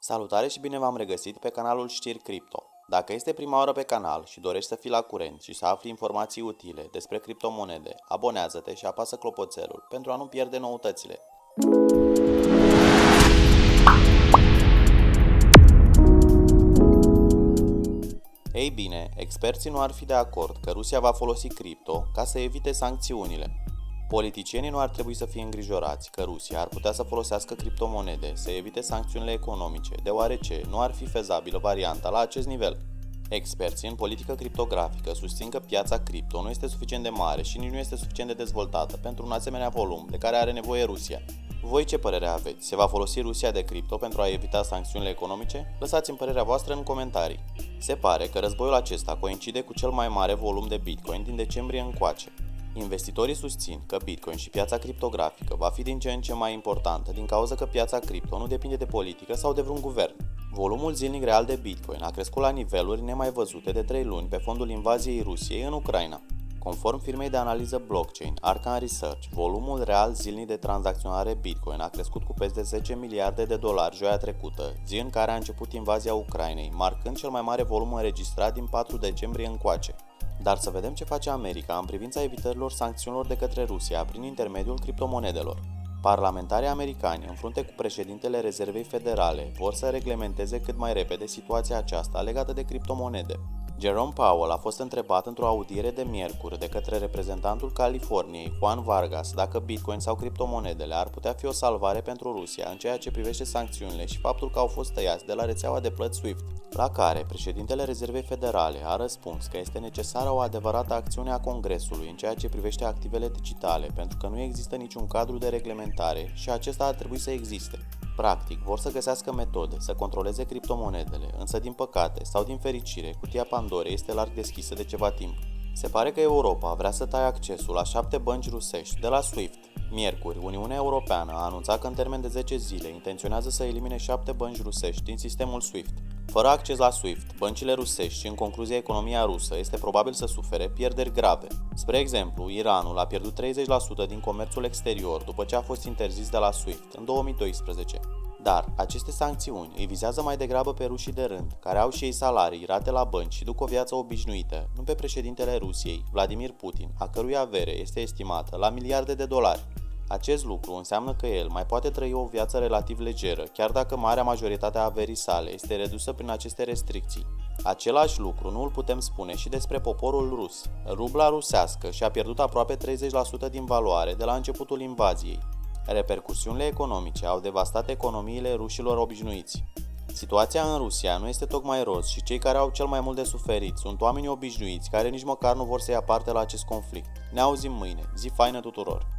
Salutare și bine v-am regăsit pe canalul Știri Cripto. Dacă este prima oară pe canal și dorești să fii la curent și să afli informații utile despre criptomonede, abonează-te și apasă clopoțelul pentru a nu pierde noutățile. Ei bine, experții nu ar fi de acord că Rusia va folosi cripto ca să evite sancțiunile. Politicienii nu ar trebui să fie îngrijorați că Rusia ar putea să folosească criptomonede să evite sancțiunile economice, deoarece nu ar fi fezabilă varianta la acest nivel. Experții în politică criptografică susțin că piața cripto nu este suficient de mare și nici nu este suficient de dezvoltată pentru un asemenea volum de care are nevoie Rusia. Voi ce părere aveți? Se va folosi Rusia de cripto pentru a evita sancțiunile economice? Lăsați-mi părerea voastră în comentarii. Se pare că războiul acesta coincide cu cel mai mare volum de Bitcoin din decembrie încoace. Investitorii susțin că Bitcoin și piața criptografică va fi din ce în ce mai importantă din cauza că piața cripto nu depinde de politică sau de vreun guvern. Volumul zilnic real de Bitcoin a crescut la niveluri nemai văzute de 3 luni pe fondul invaziei Rusiei în Ucraina. Conform firmei de analiză blockchain Arcan Research, volumul real zilnic de tranzacționare Bitcoin a crescut cu peste 10 miliarde de dolari joia trecută, zi în care a început invazia Ucrainei, marcând cel mai mare volum înregistrat din 4 decembrie încoace. Dar să vedem ce face America în privința evitărilor sancțiunilor de către Rusia prin intermediul criptomonedelor. Parlamentarii americani, în frunte cu președintele Rezervei Federale, vor să reglementeze cât mai repede situația aceasta legată de criptomonede. Jerome Powell a fost întrebat într-o audiere de miercuri de către reprezentantul Californiei, Juan Vargas, dacă Bitcoin sau criptomonedele ar putea fi o salvare pentru Rusia în ceea ce privește sancțiunile și faptul că au fost tăiați de la rețeaua de plăți SWIFT. La care președintele Rezervei Federale a răspuns că este necesară o adevărată acțiune a Congresului în ceea ce privește activele digitale, pentru că nu există niciun cadru de reglementare și acesta ar trebui să existe. Practic, vor să găsească metode să controleze criptomonedele, însă din păcate sau din fericire, cutia Pandorei este larg deschisă de ceva timp. Se pare că Europa vrea să taie accesul la 7 bănci rusești de la SWIFT. Miercuri, Uniunea Europeană a anunțat că în termen de 10 zile intenționează să elimine 7 bănci rusești din sistemul SWIFT. Fără acces la SWIFT, băncile rusești și în concluzie economia rusă este probabil să sufere pierderi grave. Spre exemplu, Iranul a pierdut 30% din comerțul exterior după ce a fost interzis de la SWIFT în 2012. Dar aceste sancțiuni îi vizează mai degrabă pe rușii de rând, care au și ei salarii, rate la bănci și duc o viață obișnuită, nu pe președintele Rusiei, Vladimir Putin, a cărui avere este estimată la miliarde de dolari. Acest lucru înseamnă că el mai poate trăi o viață relativ legeră, chiar dacă marea majoritate a averii sale este redusă prin aceste restricții. Același lucru nu îl putem spune și despre poporul rus. Rubla rusească și-a pierdut aproape 30% din valoare de la începutul invaziei. Repercusiunile economice au devastat economiile rușilor obișnuiți. Situația în Rusia nu este tocmai roz și cei care au cel mai mult de suferit sunt oamenii obișnuiți care nici măcar nu vor să ia parte la acest conflict. Ne auzim mâine. Zi faină tuturor!